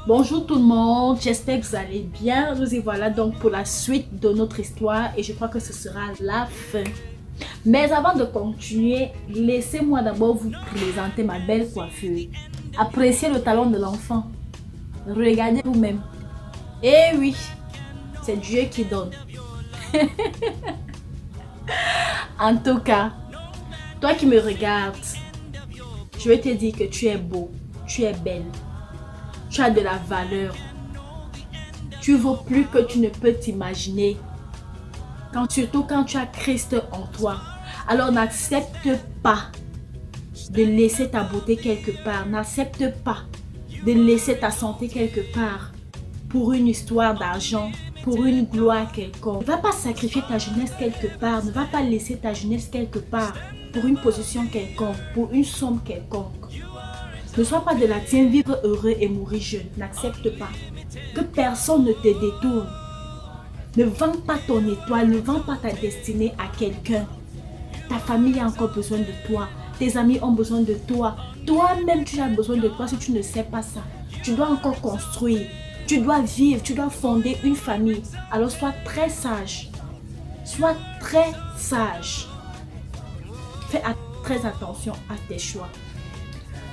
Bonjour tout le monde, j'espère que vous allez bien. Nous y voilà donc pour la suite de notre histoire et je crois que ce sera la fin. Mais avant de continuer, laissez-moi d'abord vous présenter ma belle coiffure. Appréciez le talent de l'enfant. Regardez vous-même. Eh oui, c'est Dieu qui donne. En tout cas, toi qui me regardes, je vais te dire que tu es beau, tu es belle. Tu as de la valeur. Tu vaux plus que tu ne peux t'imaginer. Surtout quand tu as Christ en toi. Alors n'accepte pas de laisser ta beauté quelque part. N'accepte pas de laisser ta santé quelque part pour une histoire d'argent, pour une gloire quelconque. Ne va pas sacrifier ta jeunesse quelque part. Ne va pas laisser ta jeunesse quelque part pour une position quelconque, pour une somme quelconque. Ne sois pas de la tienne, vivre heureux et mourir jeune. N'accepte pas. Que personne ne te détourne. Ne vends pas ton étoile, ne vends pas ta destinée à quelqu'un. Ta famille a encore besoin de toi. Tes amis ont besoin de toi. Toi-même, tu as besoin de toi si tu ne sais pas ça. Tu dois encore construire. Tu dois vivre, tu dois fonder une famille. Alors sois très sage. Sois très sage. Fais très attention à tes choix.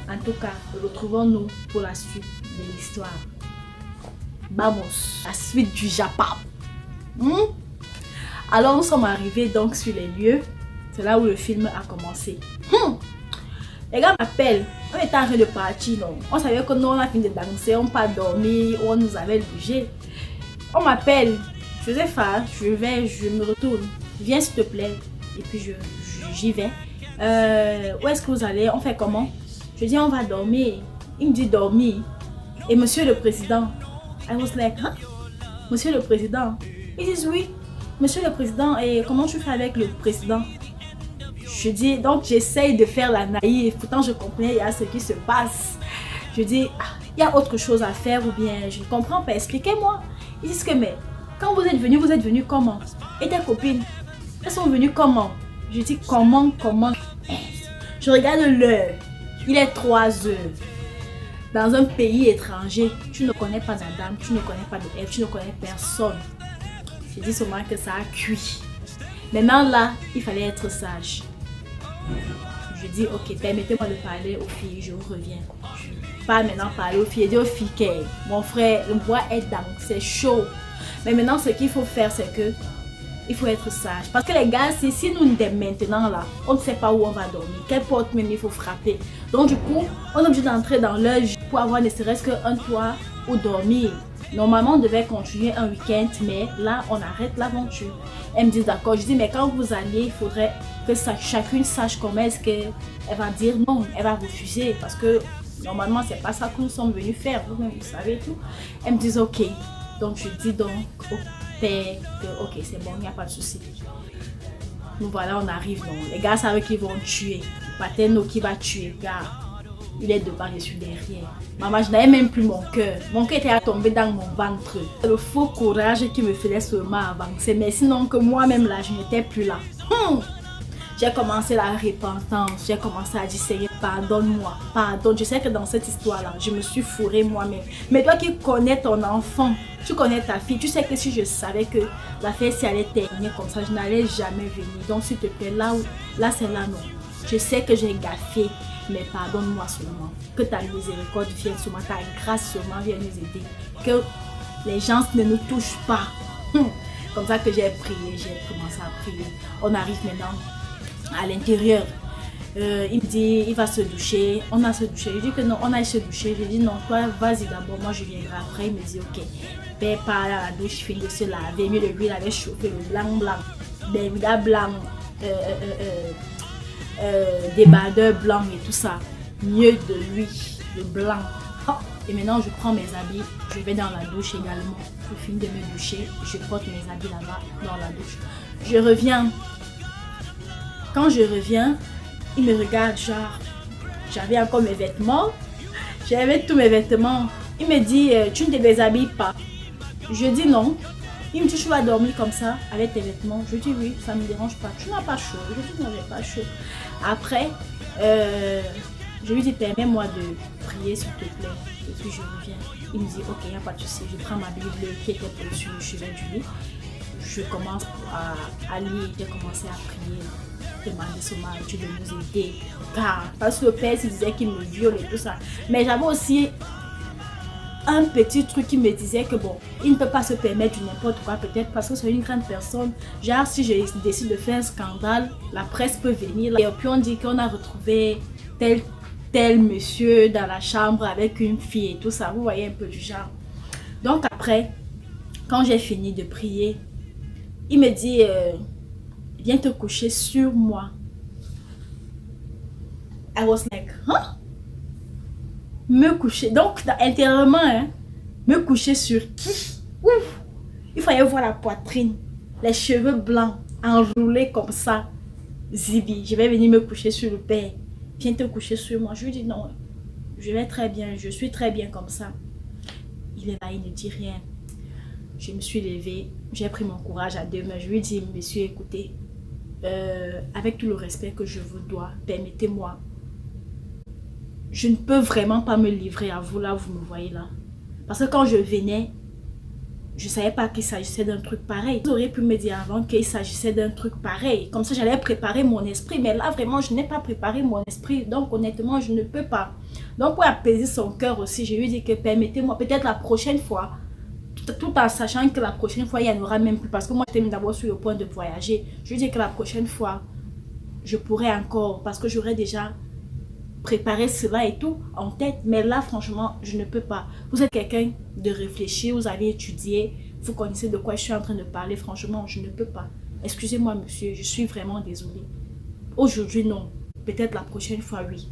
En tout cas, retrouvons-nous pour la suite de l'histoire. Vamos, la suite du Japon. Alors nous sommes arrivés donc sur les lieux. C'est là où le film a commencé. Les gars m'appellent. On était en train de partir, non. On savait que nous on a fini de danser, on pas dormi, on nous avait bougé. On m'appelle. Je faisais face, je me retourne. Viens s'il te plaît. Et puis j'y vais. Où est-ce que vous allez? On fait comment? Je dis on va dormir. Il me dit dormir. Et monsieur le président. I was like, hein? Monsieur le président. Ils disent oui. Monsieur le président, et comment tu fais avec le président? Je dis, donc j'essaye de faire la naïve. Pourtant je comprends, il y a ce qui se passe. Je dis, ah, il y a autre chose à faire ou bien je ne comprends pas. Expliquez-moi. Ils disent que mais quand vous êtes venu comment? Et tes copines, elles sont venues comment? Je dis comment? Je regarde l'heure. Il est 3 heures. Dans un pays étranger, tu ne connais pas d'Adam, tu ne connais pas de Ève, tu ne connais personne. J'ai dit seulement que ça a cuit. Maintenant là, il fallait être sage. Je dis ok, permettez-moi de parler aux filles, je reviens. Je pas maintenant parler aux filles, je dis aux filles, mon frère, le bois est dans, c'est chaud. Mais maintenant ce qu'il faut faire c'est que il faut être sage. Parce que les gars, si nous dès maintenant là, on ne sait pas où on va dormir, quelle porte même il faut frapper. Donc du coup, on est obligé d'entrer dans l'heure pour avoir ne serait-ce qu'un toit où dormir. Normalement, on devait continuer un week-end, mais là, on arrête l'aventure. Elle me dit d'accord. Je dis, mais quand vous allez, il faudrait que chacune sache comment est-ce qu'elle va dire non. Elle va refuser parce que normalement, c'est pas ça que nous sommes venus faire. Vous-même, vous savez tout. Elle me dit ok. Donc, je dis donc au père que ok, c'est bon, il n'y a pas de souci. Nous voilà, on arrive. Donc, les gars savent qu'ils vont tuer. Paterno qui va tuer, gars. Il est devant, je suis derrière. Maman, je n'avais même plus mon cœur. Mon cœur était tombé dans mon ventre. C'est le faux courage qui me faisait seulement avancer. Mais sinon que moi-même là, je n'étais plus là. J'ai commencé la repentance. J'ai commencé à dire Seigneur, pardonne-moi. Pardonne. Je sais que dans cette histoire-là, je me suis fourrée moi-même. Mais toi qui connais ton enfant, tu connais ta fille, tu sais que si je savais que l'affaire si allait terminer comme ça, je n'allais jamais venir. Donc s'il te plaît, là c'est là non. Je sais que j'ai gaffé. Mais pardonne-moi seulement. Que ta miséricorde vienne sur moi, ta grâce seulement vienne nous aider. Que les gens ne nous touchent pas. Comme ça que j'ai prié, j'ai commencé à prier. On arrive maintenant à l'intérieur. Il me dit, il va se doucher. On a se douché. Je dis que non, on a se doucher. Je dis non, toi, vas-y d'abord, moi je viendrai après. Il me dit, ok. Père part à la douche, finit de se laver. Mieux de lui, il avait chauffé le blanc. Des blancs. Débardeur blanc et tout ça, mieux de lui, le blanc. Et maintenant je prends mes habits, je vais dans la douche également. Je finis de me doucher, je porte mes habits là-bas dans la douche. Je reviens. Quand je reviens, il me regarde genre, j'avais encore mes vêtements, j'avais tous mes vêtements. Il me dit, tu ne te déshabilles pas. Je dis non. Il me dit, tu vas dormir comme ça avec tes vêtements. Je dis oui, ça ne me dérange pas. Tu n'as pas chaud. Je dis non, j'ai pas chaud. Après, je lui dis, permets-moi de prier s'il te plaît. Et puis je reviens. Il me dit, ok, il n'y a pas de souci. Je prends ma Bible qui était posée sur le chevet du lit. Je commence à lire, j'ai commencé à prier, demander seulement à Dieu de nous aider. Parce que le père se disait qu'il me viole et tout ça. Mais j'avais aussi un petit truc qui me disait que bon, il ne peut pas se permettre du n'importe quoi, peut-être parce que c'est une grande personne. Genre, si je décide de faire un scandale, la presse peut venir. Et puis on dit qu'on a retrouvé tel monsieur dans la chambre avec une fille et tout ça. Vous voyez un peu du genre. Donc après, quand j'ai fini de prier, il me dit, viens te coucher sur moi. I was like, huh? Me coucher, donc intérieurement, hein, me coucher sur qui? Ouf! Il fallait voir la poitrine, les cheveux blancs, enroulés comme ça. Zibi, je vais venir me coucher sur le père. Viens te coucher sur moi. Je lui dis non, je vais très bien, je suis très bien comme ça. Il est là, il ne dit rien. Je me suis levée, j'ai pris mon courage à deux mains. Je lui dis, monsieur, écoutez, avec tout le respect que je vous dois, permettez-moi. Je ne peux vraiment pas me livrer à vous, là, vous me voyez là. Parce que quand je venais, je ne savais pas qu'il s'agissait d'un truc pareil. Vous auriez pu me dire avant qu'il s'agissait d'un truc pareil. Comme ça, j'allais préparer mon esprit. Mais là, vraiment, je n'ai pas préparé mon esprit. Donc, honnêtement, je ne peux pas. Donc, pour apaiser son cœur aussi, je lui ai dit que permettez-moi, peut-être la prochaine fois, tout en sachant que la prochaine fois, il n'y en aura même plus. Parce que moi, j'étais d'abord sur le point de voyager. Je lui ai dit que la prochaine fois, je pourrais encore, parce que j'aurais déjà préparer cela et tout en tête, mais là franchement je ne peux pas. Vous êtes quelqu'un de réfléchi, vous avez étudié, vous connaissez de quoi je suis en train de parler. Franchement je ne peux pas. Excusez-moi monsieur, je suis vraiment désolée. Aujourd'hui non, peut-être la prochaine fois oui.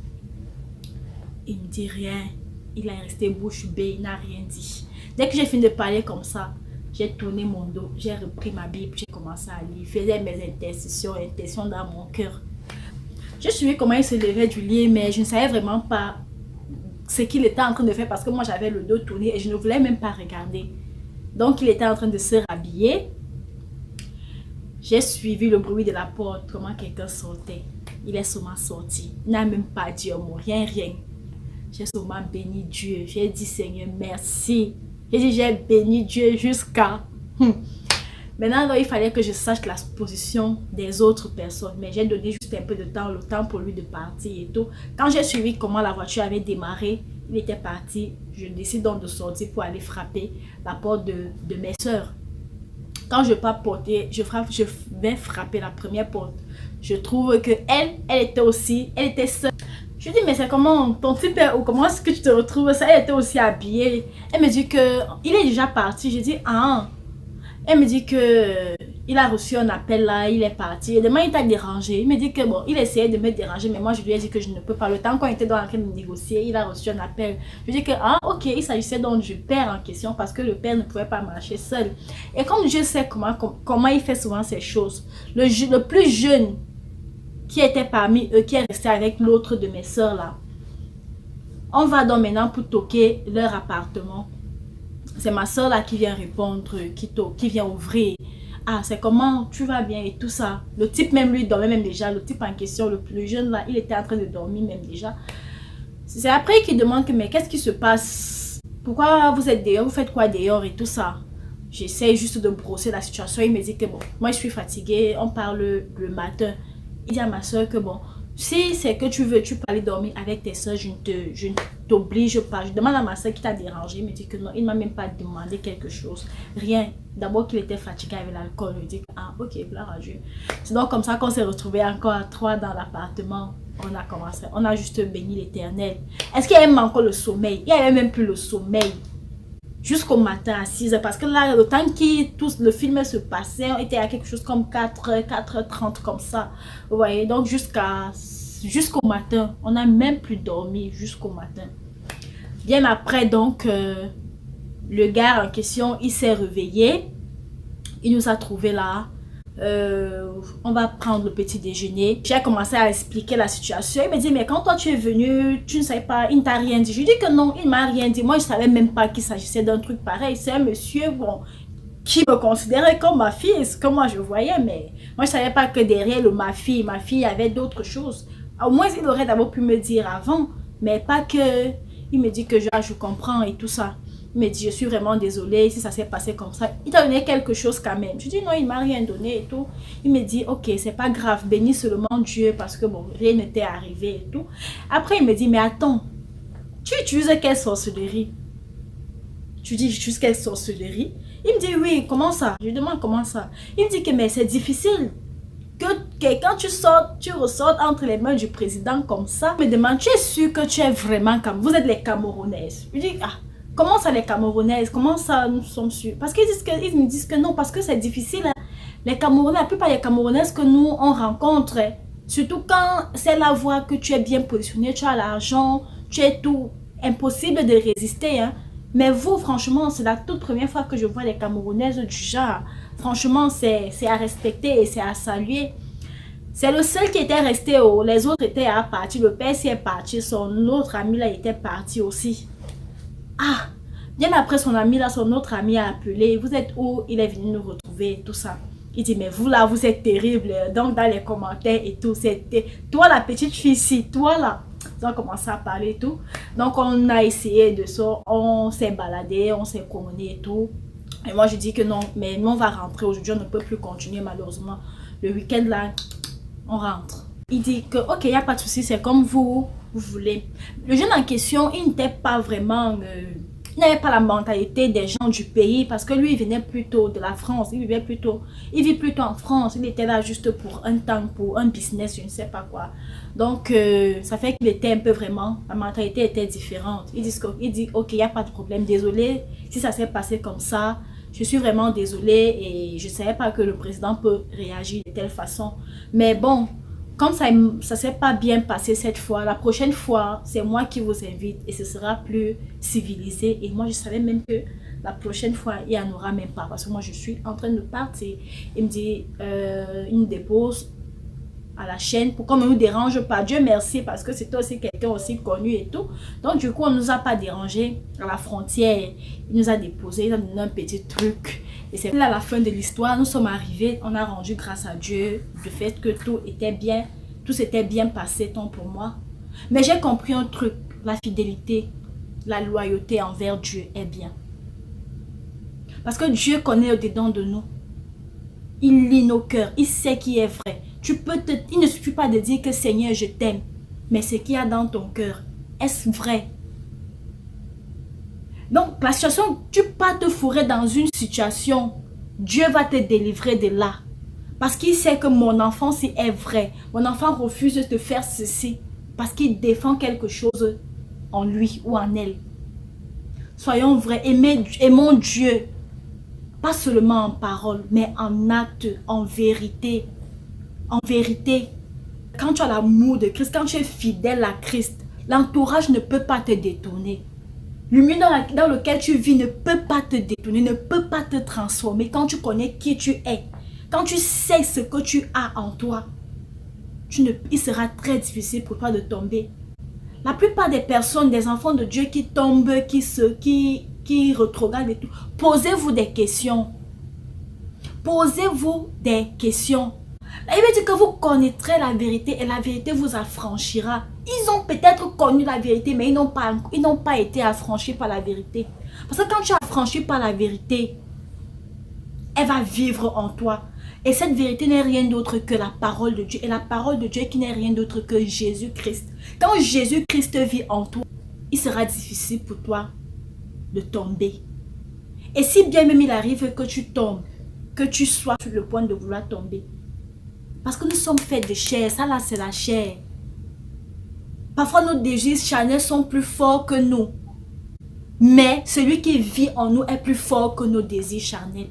Il me dit rien, il est resté bouche bée, il n'a rien dit. Dès que j'ai fini de parler comme ça, j'ai tourné mon dos, j'ai repris ma Bible, j'ai commencé à lire, faisais mes intercessions dans mon cœur. Je suivais comment il se levait du lit, mais je ne savais vraiment pas ce qu'il était en train de faire parce que moi j'avais le dos tourné et je ne voulais même pas regarder. Donc il était en train de se rhabiller. J'ai suivi le bruit de la porte, comment quelqu'un sortait. Il est seulement sorti. Il n'a même pas dit un mot, rien. J'ai seulement béni Dieu. J'ai dit Seigneur merci. J'ai dit j'ai béni Dieu jusqu'à... Maintenant, il fallait que je sache la position des autres personnes. Mais j'ai donné juste un peu de temps, le temps pour lui de partir et tout. Quand j'ai suivi comment la voiture avait démarré, il était parti. Je décide donc de sortir pour aller frapper la porte de mes soeurs. Quand je pars porter, je vais frapper la première porte. Je trouve que elle était seule. Je dis, mais c'est comment ton type est, ou comment est-ce que tu te retrouves ça? Elle était aussi habillée. Elle me dit que il est déjà parti. Je dis, ah. Elle me dit que il a reçu un appel là, il est parti. Et demain, il t'a dérangé. Il me dit que bon, il essayait de me déranger, mais moi je lui ai dit que je ne peux pas. Le temps qu'on était dans la train de négocier, il a reçu un appel. Je lui ai dit que ah ok, il s'agissait donc du père en question parce que le père ne pouvait pas marcher seul. Et comme je sais comment il fait souvent ces choses, le plus jeune qui était parmi eux, qui est resté avec l'autre de mes soeurs là, on va donc maintenant pour toquer leur appartement. C'est ma soeur là qui vient répondre, qui vient ouvrir. Ah, c'est comment, tu vas bien et tout ça. Le type même lui dormait même déjà. Le type en question, le plus jeune là, il était en train de dormir même déjà. C'est après qu'il demande que mais qu'est-ce qui se passe? Pourquoi vous êtes dehors? Vous faites quoi dehors et tout ça? J'essaie juste de brosser la situation. Il me dit que bon, moi je suis fatiguée. On parle le matin. Il dit à ma soeur que bon, si c'est que tu veux, tu peux aller dormir avec tes soeurs, je ne t'oblige pas. Je demande à ma soeur qui t'a dérangé. Il me dit que non, il ne m'a même pas demandé quelque chose. Rien. D'abord qu'il était fatigué avec l'alcool. Il dit que, ah ok, gloire à Dieu. C'est donc comme ça qu'on s'est retrouvés encore à 3 dans l'appartement. On a juste béni l'Éternel. Est-ce qu'il y avait même encore le sommeil? Il n'y avait même plus le sommeil. Jusqu'au matin à 6 h. Parce que là, le temps que le film se passait, on était à quelque chose comme 4h30 comme ça. Vous voyez, donc jusqu'au matin. On n'a même plus dormi jusqu'au matin. Bien après, donc, le gars en question, il s'est réveillé. Il nous a trouvés là. On va prendre le petit déjeuner. J'ai commencé à expliquer la situation. Il me dit, mais quand toi tu es venu, tu ne savais pas, il ne t'a rien dit. Je lui dis que non, il ne m'a rien dit. Moi, je ne savais même pas qu'il s'agissait d'un truc pareil. C'est un monsieur, bon, qui me considérait comme ma fille, ce que moi je voyais, mais moi je ne savais pas que derrière ma fille, il y avait d'autres choses. Au moins, il aurait d'abord pu me dire avant, mais pas que il me dit que je comprends et tout ça. Il me dit, je suis vraiment désolée si ça s'est passé comme ça. Il t'a donné quelque chose quand même. Je dis, non, il m'a rien donné et tout. Il me dit, ok, c'est pas grave, bénis seulement Dieu parce que bon, rien ne t'est arrivé et tout. Après, il me dit, mais attends, tu utilises quelle sorcellerie? Tu dis, j'utilise quelle sorcellerie? Il me dit, oui, comment ça? Je lui demande comment ça. Il me dit que, mais c'est difficile. Que quand tu sors, tu ressortes entre les mains du président comme ça. Il me demande, tu es sûr que tu es vraiment comme... Vous êtes les Camerounaises. Je dis, ah, comment ça les Camerounaises? Comment ça nous sommes sûrs? Parce qu'ils me disent que non, parce que c'est difficile. Hein. Les Camerounais, la plupart des Camerounaises que nous, on rencontre, surtout quand c'est la voie que tu es bien positionné, tu as l'argent, tu es tout, impossible de résister. Hein. Mais vous, franchement, c'est la toute première fois que je vois les Camerounaises du genre. Franchement, c'est à respecter et c'est à saluer. C'est le seul qui était resté, les autres étaient à partir. Le père s'y est parti, son autre ami là était parti aussi. Ah, bien après son ami là, son autre ami a appelé. Vous êtes où? Il est venu nous retrouver, tout ça. Il dit, mais vous là, vous êtes terrible. Donc dans les commentaires et tout, c'était toi la petite fille ici, toi là. Ils ont commencé à parler et tout. Donc on a essayé de ça, on s'est baladé, on s'est promené et tout. Et moi je dis que non, mais nous on va rentrer aujourd'hui, on ne peut plus continuer malheureusement. Le week-end là, on rentre. Il dit que ok, il n'y a pas de souci, c'est comme vous voulez. Le jeune en question, il n'était pas vraiment... il n'avait pas la mentalité des gens du pays parce que lui, il venait plutôt de la France. Il vit plutôt en France. Il était là juste pour un temps, pour un business, je ne sais pas quoi. Donc, ça fait qu'il était un peu vraiment... La mentalité était différente. Il dit, ok, il n'y a pas de problème. Désolé si ça s'est passé comme ça. Je suis vraiment désolée et je ne savais pas que le président peut réagir de telle façon. Mais bon, comme ça ne s'est pas bien passé cette fois, la prochaine fois, c'est moi qui vous invite et ce sera plus civilisé. Et moi, je savais même que la prochaine fois, il n'y en aura même pas parce que moi, je suis en train de partir. Il me dit, il me dépose à la chaîne pour qu'on ne nous dérange pas. Dieu merci parce que c'était aussi quelqu'un aussi connu et tout. Donc du coup, on ne nous a pas dérangé à la frontière. Il nous a déposé, il a donné un petit truc. Et c'est là la fin de l'histoire. Nous sommes arrivés, on a rendu grâce à Dieu le fait que tout était bien, tout s'était bien passé tant pour moi. Mais j'ai compris un truc, la fidélité, la loyauté envers Dieu est bien. Parce que Dieu connaît au-dedans de nous. Il lit nos cœurs, il sait qui est vrai. Il ne suffit pas de dire que Seigneur, je t'aime. Mais ce qu'il y a dans ton cœur, est-ce vrai? Donc, la situation, tu peux te fourrer dans une situation, Dieu va te délivrer de là. Parce qu'il sait que mon enfant, si est vrai, mon enfant refuse de faire ceci, parce qu'il défend quelque chose en lui ou en elle. Soyons vrais, aimons Dieu. Pas seulement en parole, mais en acte, en vérité. En vérité, quand tu as l'amour de Christ, quand tu es fidèle à Christ, l'entourage ne peut pas te détourner. Le milieu dans lequel tu vis ne peut pas te détourner, ne peut pas te transformer. Quand tu connais qui tu es, quand tu sais ce que tu as en toi, il sera très difficile pour toi de tomber. La plupart des personnes, des enfants de Dieu qui tombent, qui rétrogradent et tout, posez-vous des questions. Posez-vous des questions. Là, il veut dire que vous connaîtrez la vérité et la vérité vous affranchira. Ils ont peut-être connu la vérité, mais ils n'ont pas été affranchis par la vérité. Parce que quand tu es affranchi par la vérité, elle va vivre en toi. Et cette vérité n'est rien d'autre que la parole de Dieu. Et la parole de Dieu qui n'est rien d'autre que Jésus-Christ. Quand Jésus-Christ vit en toi, il sera difficile pour toi de tomber. Et si bien même il arrive que tu tombes, que tu sois sur le point de vouloir tomber, parce que nous sommes faits de chair, ça là c'est la chair. Parfois nos désirs charnels sont plus forts que nous. Mais celui qui vit en nous est plus fort que nos désirs charnels.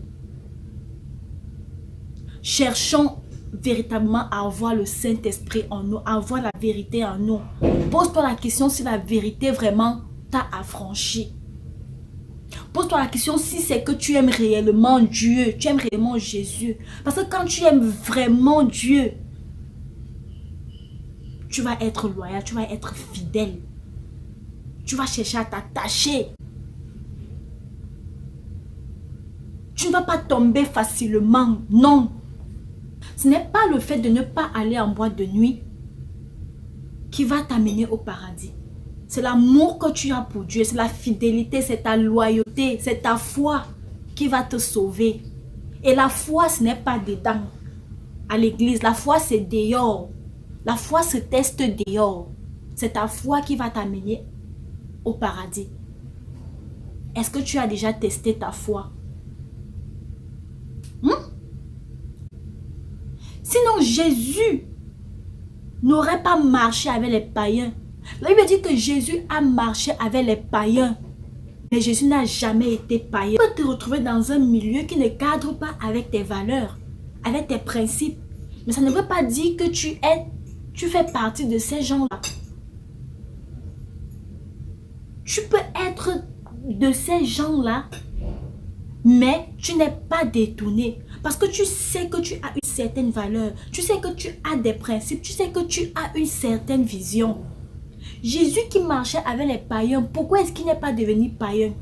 Cherchons véritablement à avoir le Saint-Esprit en nous, à avoir la vérité en nous. Pose-toi la question si la vérité vraiment t'a affranchi. Pose-toi la question si c'est que tu aimes réellement Dieu, tu aimes réellement Jésus. Parce que quand tu aimes vraiment Dieu, tu vas être loyal, tu vas être fidèle. Tu vas chercher à t'attacher. Tu ne vas pas tomber facilement, non. Ce n'est pas le fait de ne pas aller en boîte de nuit qui va t'amener au paradis. C'est l'amour que tu as pour Dieu, c'est la fidélité, c'est ta loyauté, c'est ta foi qui va te sauver. Et la foi, ce n'est pas dedans, à l'église. La foi, c'est dehors. La foi se teste dehors. C'est ta foi qui va t'amener au paradis. Est-ce que tu as déjà testé ta foi? Sinon, Jésus n'aurait pas marché avec les païens. La Bible dit que Jésus a marché avec les païens. Mais Jésus n'a jamais été païen. Tu peux te retrouver dans un milieu qui ne cadre pas avec tes valeurs, avec tes principes. Mais ça ne veut pas dire que tu fais partie de ces gens-là. Tu peux être de ces gens-là, mais tu n'es pas détourné. Parce que tu sais que tu as une certaine valeur. Tu sais que tu as des principes. Tu sais que tu as une certaine vision. Jésus qui marchait avec les païens, pourquoi est-ce qu'il n'est pas devenu païen?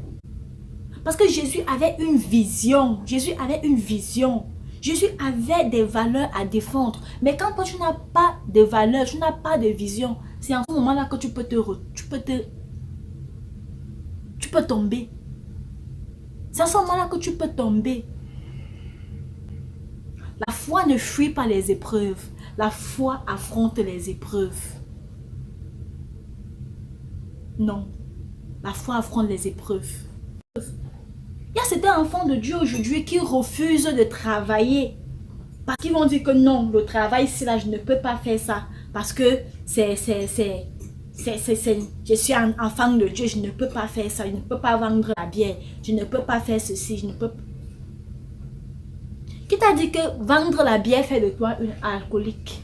Parce que Jésus avait une vision. Jésus avait une vision. Jésus avait des valeurs à défendre. Mais quand toi, tu n'as pas de valeurs, tu n'as pas de vision, c'est en ce moment-là que tu peux tomber. C'est en ce moment-là que tu peux tomber. La foi ne fuit pas les épreuves. La foi affronte les épreuves. Non. La foi affronte les épreuves. Il y a certains enfants de Dieu aujourd'hui qui refusent de travailler. Parce qu'ils vont dire que non, le travail, si là, je ne peux pas faire ça. Parce que je suis un enfant de Dieu, je ne peux pas faire ça. Je ne peux pas vendre la bière. Je ne peux pas faire ceci. Je ne peux pas. Qui t'a dit que vendre la bière fait de toi une alcoolique?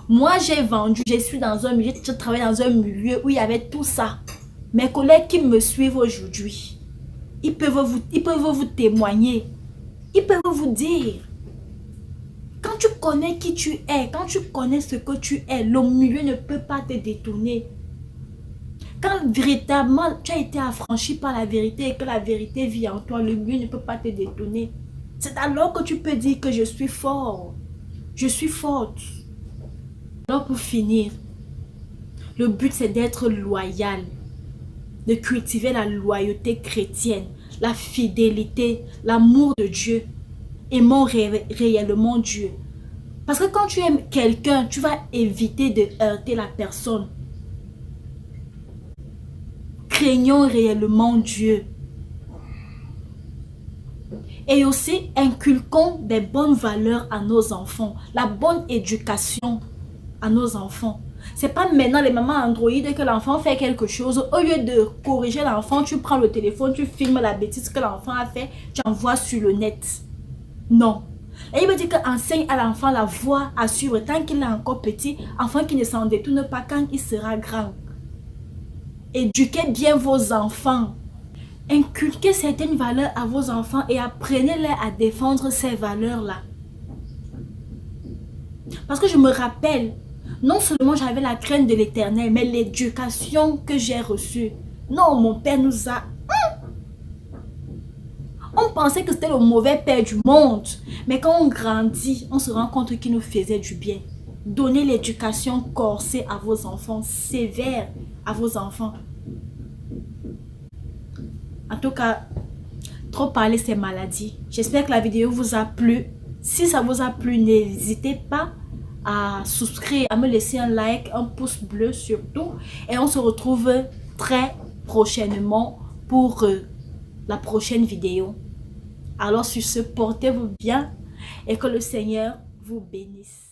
Moi, j'ai vendu, je suis dans un milieu, je travaille dans un milieu où il y avait tout ça. Mes collègues qui me suivent aujourd'hui, ils peuvent vous témoigner. Ils peuvent vous dire. Quand tu connais qui tu es, quand tu connais ce que tu es, le milieu ne peut pas te détourner. Quand véritablement tu as été affranchi par la vérité et que la vérité vit en toi, le milieu ne peut pas te détourner. C'est alors que tu peux dire que je suis fort. Je suis forte. Alors pour finir, le but c'est d'être loyal, de cultiver la loyauté chrétienne, la fidélité, l'amour de Dieu, aimons réellement Dieu. Parce que quand tu aimes quelqu'un, tu vas éviter de heurter la personne. Craignons réellement Dieu. Et aussi, inculquons des bonnes valeurs à nos enfants, la bonne éducation à nos enfants. C'est pas maintenant les mamans Android que l'enfant fait quelque chose. Au lieu de corriger l'enfant, tu prends le téléphone, tu filmes la bêtise que l'enfant a fait, tu envoies sur le net. Non. Et il veut dire qu'enseigne à l'enfant la voie à suivre tant qu'il est encore petit, afin qu'il ne s'en détourne pas quand il sera grand. Éduquez bien vos enfants. Inculquez certaines valeurs à vos enfants et apprenez-les à défendre ces valeurs-là. Parce que je me rappelle, non seulement j'avais la crainte de l'Éternel, mais l'éducation que j'ai reçue. Non, mon père nous a... On pensait que c'était le mauvais père du monde. Mais quand on grandit, on se rend compte qu'il nous faisait du bien. Donnez l'éducation corsée à vos enfants, sévère à vos enfants. En tout cas, trop parler c'est maladie. J'espère que la vidéo vous a plu. Si ça vous a plu, n'hésitez pas à souscrire, à me laisser un like, un pouce bleu surtout. Et on se retrouve très prochainement pour la prochaine vidéo. Alors sur ce, portez-vous bien et que le Seigneur vous bénisse.